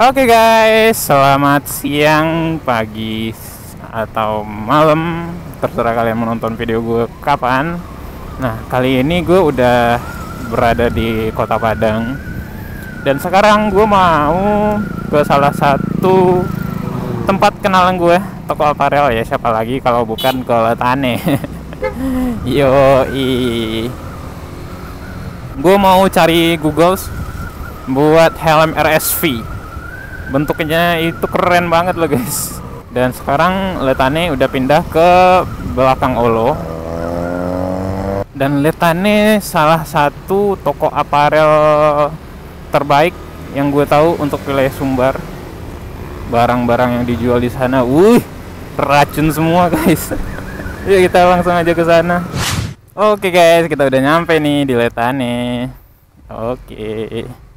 Oke guys, selamat siang, pagi, atau malam, terserah kalian menonton video gue kapan. Nah, kali ini gue udah berada di Kota Padang. Dan sekarang gue mau ke salah satu tempat kenalan gue, toko aparel ya, siapa lagi kalau bukan ke Letane. Yoi. Gue mau cari Google buat helm RSV. Bentuknya itu keren banget loh guys. Dan sekarang Letane udah pindah ke belakang Olo. Dan Letane salah satu toko aparel terbaik yang gue tahu untuk wilayah Sumbar. Barang-barang yang dijual di sana, racun semua guys. Yuk kita langsung aja ke sana. Oke guys, kita udah nyampe nih di Letane. Oke.